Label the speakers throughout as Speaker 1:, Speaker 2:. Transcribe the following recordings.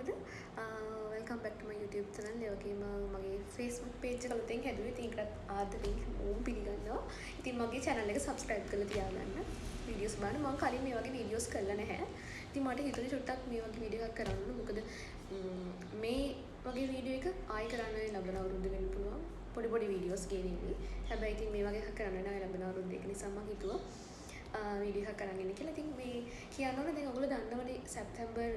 Speaker 1: කොහොමද? Welcome back ටු මයි YouTube channel. ඒ වගේම මගේ Facebook page එක අලුතෙන් හැදුවේ. ඉතින් ඒකට ආදරෙන් ඕම් පිළිගන්නවා. ඉතින් මගේ channel එක subscribe කරලා තියාගන්න. videos බලන්න. මම කලින් මේ වගේ videos කරලා නැහැ. ඉතින් මට හිතුනේ චුට්ටක් මේ වගේ video එකක් කරන්න. මොකද මේ වගේ video එක ආයි කරන්න ලැබෙන අවුරුද්ද වෙන්න පුළුවන්. පොඩි videos ගේන්නේ. හැබැයි ඉතින් මේ වගේ එකක් කරන්න නෑ ලැබෙන අවුරුද්ද. ඒක නිසා මම හිතුවා වීඩියෝ එකක් කරගෙන ඉන්න කියලා. ඉතින් මේ කියන්න ඕනේ දැන් ඔයගොල්ලෝ දන්නවනේ සැප්තැම්බර්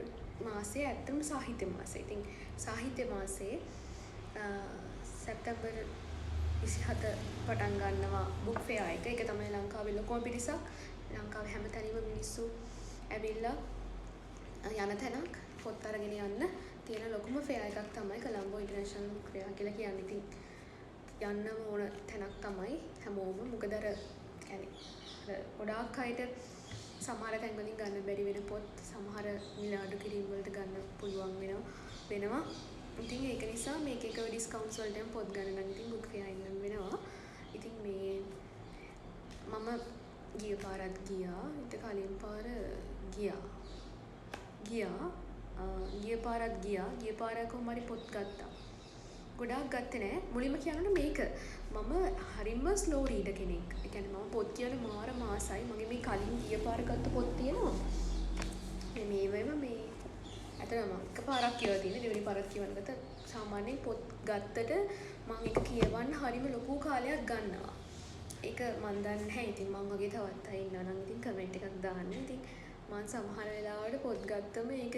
Speaker 1: මාසයේ ඇත්තම සාහිත්‍ය මාසය. ඉතින් සාහිත්‍ය මාසයේ සැප්තැම්බර් 27 පටන් ගන්නවා බුක් ෆෙයා එක. ඒක තමයි ලංකාවේ ලොකම පිරිසක්. ලංකාවේ හැමතැනම මිනිස්සු ඇවිල්ලා යන තැනක් පොත් අරගෙන යන්න තියෙන ලොකුම ෆෙයා එකක් තමයි කොළඹ ඉන්ටර්නැෂනල් බුක් ෆෙයා කියලා කියන්නේ. ඉතින් යන්නම ඕන තැනක් තමයි හැමෝම. මොකද අර කියන්නේ ගොඩාක් අයට සමහර තැන්වලින් ගන්න බැරි වෙන පොත් සමහර මිල අඩු කිරීම වලට ගන්න පුළුවන් වෙනවා. ඉතින් ඒක නිසා මේක එක ඩිස්කවුන්ට්ස් වලට පොත් ගන්න නම් ඉතින් බුක් ෆෙයා ඉන්න වෙනවා. ඉතින් මේ මම ගිය පාරත් ගියා. ඊට කලින් පාර ගිය පාරත් ගියා. ගිය පාර කොහොම හරි පොත් ගත්තා. ගොඩාක් ගත්තේ නෑ. මුලින්ම කියන්න මේක මම හරිම ස්ලෝ රීඩර් කෙනෙක්. ඒ කියන්නේ මම පොත් කියන මාර මාසයි. මගේ මේ කලින් ගිය පාර ගත්ත පොත් තියෙනවා. මේ වෙම මේ අතනම එකපාරක් කියවලා තියෙන. දෙවෙනි පාරක් කියවනකොට සාමාන්‍යයෙන් පොත් ගත්තට මම ඒක කියවන්න හරිම ලොකු කාලයක් ගන්නවා. ඒක මන් දන්නේ නැහැ. ඉතින් මම වගේ තවත් අය ඉන්නවා නම් ඉතින් කමෙන්ට් එකක් දාන්න. ඉතින් මම සමහර වෙලාවට පොත් ගත්තම ඒක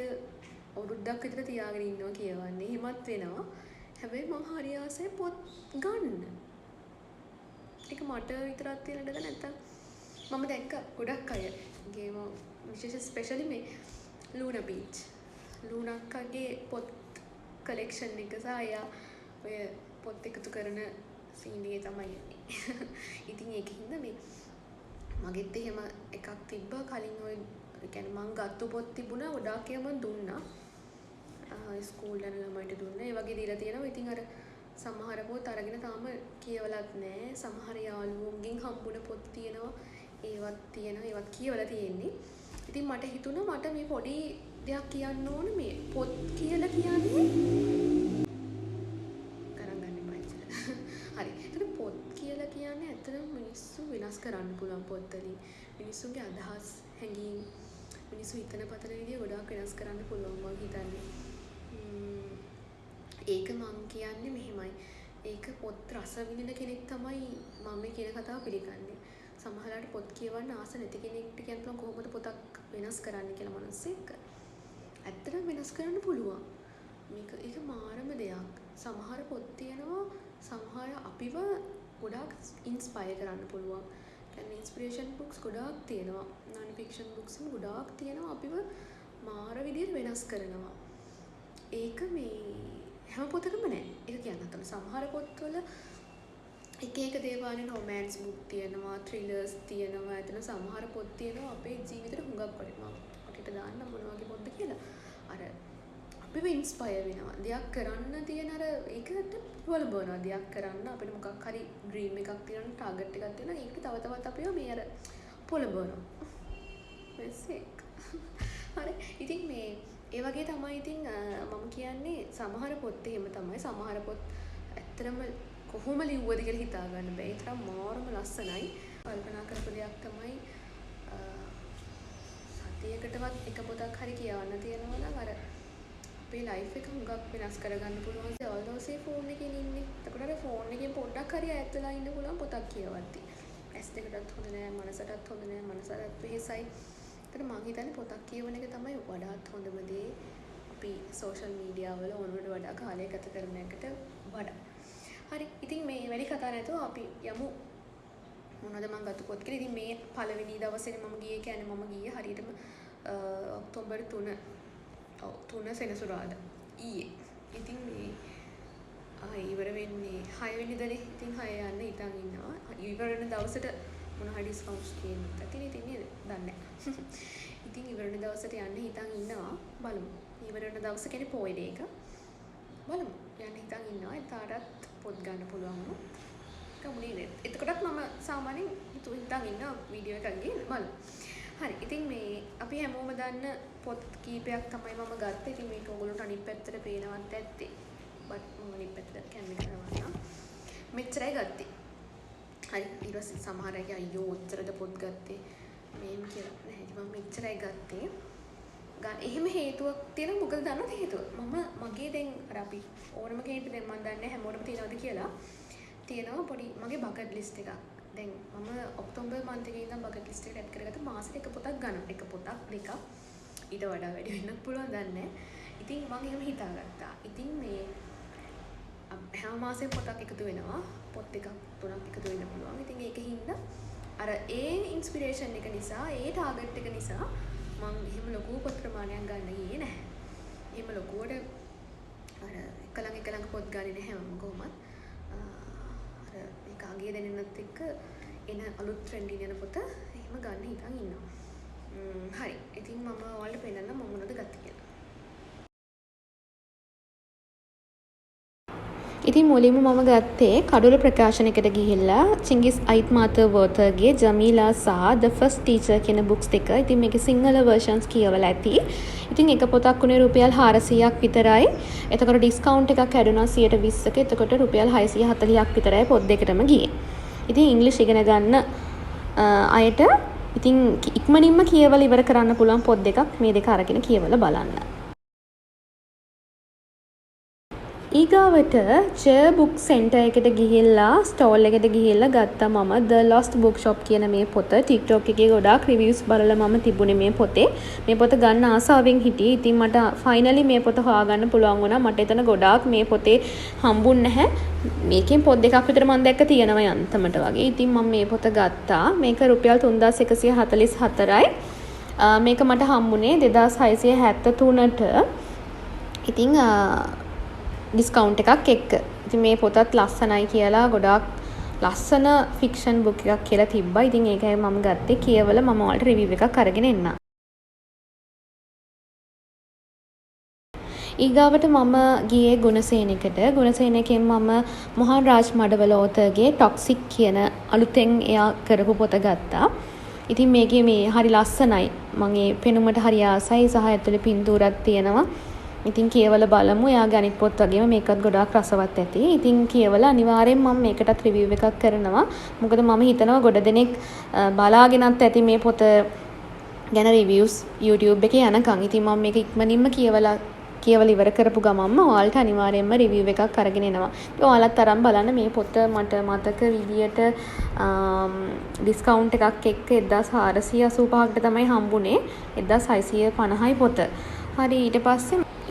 Speaker 1: අවුරුද්දක් විතර තියාගෙන ඉන්නවා කියවන්නේ. එහෙමත් වෙනවා. හැබැයි මම හරි ආසයි පොත් ගන්න. ඒක මට විතරක් තියෙන දෙයක් නැත්තම් මම දැක්ක ගොඩක් අය ගේම විශේෂ ස්පෙෂලි මේ ලූනා බීච් ලූනාක්කගේ පොත් කලෙක්ෂන් එක සහ අය ඔය පොත් එකතු කරන සීන් එකේ තමයි යන්නේ. ඉතින් ඒකින්ද මේ මගෙත් එහෙම එකක් තිබ්බා කලින් ඔය කියන්නේ මං ගත්ත පොත් තිබුණා ගොඩාක් ඒවා මං දුන්නා. ස්කූල් යන ළමයිට දුන්නා. ඒ වගේ දීලා තියෙනවා. ඉතින් අර සමහර පොත් අරගෙන තාම කියවලත් නැහැ. සමහර යාළුවෝන්ගෙන් හම්බුන පොත් තියෙනවා. ඒවත් කියවලා තියෙන්නේ. ඉතින් මට හිතුණා මට මේ පොඩි දෙයක් කියන්න ඕනේ මේ පොත් කියලා කියන්නේ ගණන් ගන්න එපා ඉතින්. හරි. ඒතර පොත් කියලා කියන්නේ ඇත්තටම මිනිස්සු වෙනස් කරන්න පුළුවන් පොත් වලින්. මිනිස්සුන්ගේ අදහස්, හැඟීම්, මිනිස්සු හිතන පතන විදිය ගොඩාක් වෙනස් කරන්න පුළුවන් මම හිතන්නේ. ඒක මම කියන්නේ මෙහෙමයි. ඒක පොත් රස විඳින කෙනෙක් තමයි මම මේ කියන කතාව පිළිගන්නේ. සමහරවිට පොත් කියවන්න ආස නැති කෙනෙක්ට කියන්න පුළුවන් කොහොමද පොතක් වෙනස් කරන්න කියලා මනසෙක. ඇත්තටම වෙනස් කරන්න පුළුවන්. ඒක මාරම දෙයක්. සමහර පොත් තියෙනවා සමහර අපිව ගොඩාක් ඉන්ස්පයර් කරන්න පුළුවන්. කියන්නේ ඉන්ස්පිරේෂන් බුක්ස් ගොඩාක් තියෙනවා. non fiction බුක්ස් ගොඩාක් තියෙනවා අපිව මාර විදිහට වෙනස් කරනවා. ඒක මේ හැම පොතකම නෑ. ඒක කියන්න හදන සමහර පොත්වල එක දේවල් රොමෑන්ස් බුක් තියෙනවා, ත්‍රිලර්ස් තියෙනවා. එතන සමහර පොත් තියෙනවා අපේ ජීවිතේට හුඟක් වටිනවා. අපිට දාන්න මොන වගේ පොත්ද කියලා. අර අපිව ඉන්ස්පයර් වෙනවා. දෙයක් කරන්න තියෙන අර ඒකට වලබනවා. දෙයක් කරන්න අපිට මොකක් හරි ඩ්‍රීම් එකක් තියෙනවා, ටාගට් එකක් තියෙනවා. ඒක තව තවත් අපිව මේ අර පොළඹවනවා. මෙසේක්. හරි. ඉතින් මේ ඒ වගේ තමයි ඉතින් මම කියන්නේ සමහර පොත් එහෙම තමයි. සමහර පොත් ඇත්තටම කොහොම ලිව්වද කියලා හිතා ගන්න බෑ. ඒ තරම් මාරම ලස්සනයි. කල්පනා කරපු දෙයක් තමයි සතියකටවත් එක පොතක් හරි කියවන්න තියෙනවා නම් අර අපේ ලයිෆ් එක හුඟක් වෙනස් කරගන්න පුළුවන්. ඔල්දෝසේ ෆෝන් එකකින් ඉන්නේ. එතකොට අර ෆෝන් එකෙන් පොඩ්ඩක් හරි ඈත් වෙලා ඉන්න පුළුවන් පොතක් කියවද්දි. ඇස් දෙකටත් හොඳ නෑ, මනසටත් හොඳ නෑ, මනසටත් වෙහෙසයි. ඒතර මම හිතන්නේ පොතක් කියවන එක තමයි වඩාත් හොඳම දේ. අපි සෝෂල් මීඩියා වල ඕනවට වඩා කාලය ගත කරන එකට වඩා. හරි. ඉතින් මේ වැඩි කතා නැතුව අපි යමු මොනවද මම ගත්ත පොත් කියලා. ඉතින් මේ පළවෙනි දවසේ මම ගියේ කියන්නේ මම ගියේ හරියටම ඔක්තෝබර් 3 3 සෙනසුරාදා ඊයේ. ඉතින් මේ ඉවර වෙන්නේ 6 වෙනිදානේ. ඉතින් 6 යන්න හිතන් ඉන්නවා. ඉවර වෙන දවසට මොන හරි ඩිස්කවුන්ට්ස් තියෙනවා. ඉතින් නේද? දන්නේ නැහැ. ඉතින් ඉවර වෙන දවසට යන්න හිතන් ඉන්නවා. බලමු. ඉවර වෙන දවස කියන්නේ පොයි ඩේ එක. බලමු. යන්න හිතන් ඉන්නවා. ඒතරත් පොත් ගන්න පුළුවන් වුණා. කමුනේ නේද? එතකොටත් මම සාමාන්‍යයෙන් හිතන් ඉන්නවා වීඩියෝ එකක් ගේන්න බලමු. හරි. ඉතින් මේ අපි හැමෝම දන්න පොත් කීපයක් තමයි මම ගත්තේ. ඉතින් මේක ඔයගොල්ලන්ට අනිත් පැත්තට පේනවත් ඇත්තේ. බට් මම අනිත් පැත්තට කැමරා කරවන්නම්. මෙච්චරයි ගත්තේ. හරි ඊට පස්සේ සමහර අය අයියෝ ඔච්චරද පොත් ගත්තේ මේම් කියලා. නැහැ මම මෙච්චරයි ගත්තේ. එහෙම හේතුවක් තියෙනවා. මොකද දන්නවද හේතුව? මගේ දැන් අර අපි ඕනම කෙනෙක්ට දැන් මම දන්නේ හැමෝටම තියෙනවද කියලා. තියෙනවා පොඩි මගේ බකට් ලිස්ට් එකක්. දැන් මම ඔක්තෝබර් මන්ත් එකේ ඉඳන් බකට් ලිස්ට් එකට ඇඩ් කරගත්ත මාසෙට එක පොතක් ගන්නවා. එක පොතක් දෙකක් ඊට වඩා වැඩි වෙන්නත් පුළුවන් දන්නේ. ඉතින් මම එහෙම හිතාගත්තා. ඉතින් මේ හැම මාසෙම පොතක් එකතු වෙනවා. පොත් දෙකක් තුනක් එකතු වෙන්න පුළුවන්. ඉතින් ඒකින්ද අර ඒ ඉන්ස්පිරේෂන් එක නිසා ඒ ටාගට් එක නිසා මම එහෙම ලොකු පොත් ප්‍රමාණයක් ගන්න ගියේ නැහැ. එහෙම ලොකුවට අර එක ළඟ පොත් ගන්නේ නැහැ මම කොහොමත්. අර මේක අගිය දැනෙන්නත් එක්ක එන අලුත් ට්‍රෙන්ඩින් යන පොත එහෙම ගන්න හිතන් ඉන්නවා. හරි. ඉතින් මම ඔයාලට පෙන්නන්න මම මොනවද ගත්තේ කියලා. ඉතින් මුලින්ම මම ගත්තේ කඩුල ප්‍රකාශනයකට ගිහිල්ලා චිංගිස් අයිත්මාතර් වර්තර්ගේ ජමීලා සහ The First Teacher කියන බුක්ස් දෙක. ඉතින් මේකේ සිංහල versions කියවලා ඇති. ඉතින් එක පොතක් උනේ රුපියල් 400ක් විතරයි. එතකොට ඩිස්කවුන්ට් එකක් ඇඩුණා 120ක. එතකොට රුපියල් 640ක් විතරයි පොත් දෙකටම ගියේ. ඉතින් ඉංග්‍රීසි ඉගෙන ගන්න අයට ඉතින් ඉක්මනින්ම කියවලා ඉවර කරන්න පුළුවන් පොත් දෙකක් මේ දෙක අරගෙන කියවලා බලන්න. ඊගාවට ජය බුක් සෙන්ටර් එකට ගිහිල්ලා ස්ටෝල් එකට ගිහිල්ලා ගත්තා මම The Lost Bookshop කියන මේ පොත. TikTok එකේ ගොඩාක් රිවිව්ස් බලලා මම තිබුණේ මේ පොතේ. මේ පොත ගන්න ආසාවෙන් හිටියේ. ඉතින් මට ෆයිනලි මේ පොත හොයාගන්න පුළුවන් වුණා. මට එතන ගොඩාක් මේ පොතේ හම්බුන්නේ නැහැ. මේකෙන් පොත් දෙකක් විතර මම දැක්ක තියෙනවා යන්තමට වගේ. ඉතින් මම මේ පොත ගත්තා. මේක රුපියල් 3144යි. මේක මට හම්බුනේ 2673ට. ඉතින් ඩිස්කවුන්ට් එකක් එක්ක. ඉතින් මේ පොතත් ලස්සනයි කියලා ගොඩාක් ලස්සන ෆික්ෂන් බුක් එකක් කියලා තිබ්බා. ඉතින් ඒකයි මම ගත්තේ. කියවලා මම ඔයාලට රිවිව් එකක් අරගෙන එන්නම්. ඊගාවට මම ගියේ ගුණසේනකට. ගුණසේනකෙන් මම මොහන් රාජ් මඩවල authorගේ Toxic කියන අලුතෙන් එයා කරපු පොත ගත්තා. ඉතින් මේකේ මේ හරි ලස්සනයි. මම ඒ පෙනුමට හරි ආසයි සහ ඇතුලේ පින්තූරක් තියෙනවා. ඉතින් කියවලා බලමු. එයාගේ අනිත් පොත් වගේම මේකත් ගොඩාක් රසවත් ඇති. ඉතින් කියවලා අනිවාර්යෙන් මම මේකටත් රිවිව් එකක් කරනවා. මොකද මම හිතනවා ගොඩ දෙනෙක් බලාගෙනත් ඇති මේ පොත ගැන රිවිව්ස් YouTube එකේ යනකම්. ඉතින් මම මේක ඉක්මනින්ම කියවලා ඉවර කරපු ගමන්ම ඔයාලට අනිවාර්යෙන්ම රිවිව් එකක් අරගෙන එනවා. ඔයාලත් තරම් බලන්න මේ පොත මට මතක විදියට ඩිස්කවුන්ට් එකක් එක්ක 1485කට තමයි හම්බුනේ. 1650යි පොත. හරි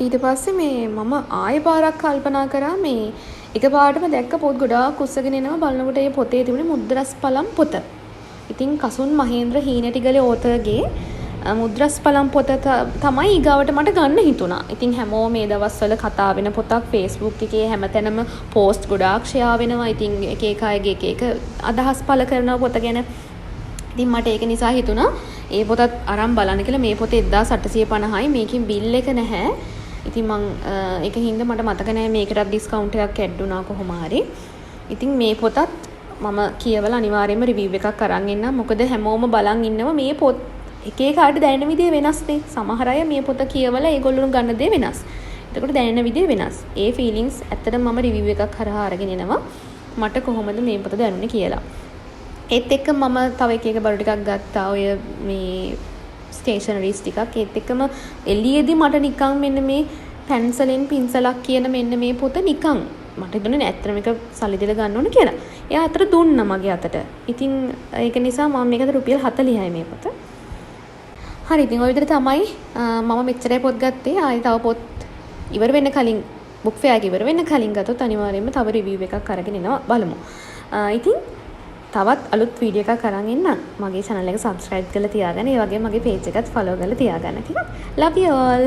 Speaker 1: ඊට පස්සේ මේ මම ආයෙ පාරක් කල්පනා කරා මේ එකපාරටම දැක්ක පොත් ගොඩාක් උස්සගෙන එනවා. බලනකොට මේ පොතේ තිබුණේ මුද්‍රස්පලම් පොත. ඉතින් කසුන් මහේන්ද්‍ර හීනටිගලේ authorගේ මුද්‍රස්පලම් පොත තමයි ඊගාවට මට ගන්න හිතුණා. ඉතින් හැමෝම මේ දවස්වල කතා වෙන පොතක් Facebook එකේ හැමතැනම post ගොඩාක් share වෙනවා. ඉතින් එක එක අයගේ එක අදහස් පළ කරනවා පොත ගැන. ඉතින් මට ඒක නිසා හිතුණා ඒ පොතත් අරන් බලන්න කියලා. මේ පොත 1850යි. මේකෙන් බිල් එක නැහැ. ඉතින් මං ඒකින්ද මට මතක නැහැ මේකටත් ඩිස්කවුන්ට් එකක් ඇඩ් වුණා කොහොම හරි. ඉතින් මේ පොතත් මම කියවලා අනිවාර්යයෙන්ම රිවිව් එකක් අරන් එන්නම්. මොකද හැමෝම බලන් ඉන්නවා මේ පොත් එක එක කාට දැනෙන විදිය වෙනස් නේ. සමහර අය මේ පොත කියවලා ඒගොල්ලෝ ගන්න දේ වෙනස්. එතකොට දැනෙන විදිය වෙනස්. ඒ ෆීලිංගස් ඇත්තටම මම රිවිව් එකක් කරා අරගෙන එනවා. මට කොහොමද මේ පොත දැනුනේ කියලා. ඒත් එක්ක මම තව එක බඩු ටිකක් ගත්තා. ඔය මේ ස්ටේෂනරිස් ටිකක්. ඒත් එක්කම එළියේදී මට නිකන් මෙන්න මේ පැන්සලෙන් පින්සලක් කියන මෙන්න මේ පොත නිකන් මට හිතුනේ ඇත්තටම මේක සල්ලි දීලා ගන්න ඕන කියලා. එයා අතට දුන්නා මගේ අතට. ඉතින් ඒක නිසා මම මේකට රුපියල් 40යි මේ පොත. හරි ඉතින් ඔය විදිහට තමයි මම මෙච්චරයි පොත් ගත්තේ. ආයෙ තව පොත් ඉවර වෙන්න කලින් බුක් ෆෙයාර් එක ඉවර වෙන්න කලින් ගත්තොත් අනිවාර්යයෙන්ම තව රිවිව් එකක් අරගෙන එනවා බලමු. ඉතින් තවත් අලුත් වීඩියෝ එකක් අරන් එන්න මගේ channel එක subscribe කරලා තියාගන්න. ඒ වගේම මගේ page එකත් follow කරලා තියාගන්න. ටිකක් love you all.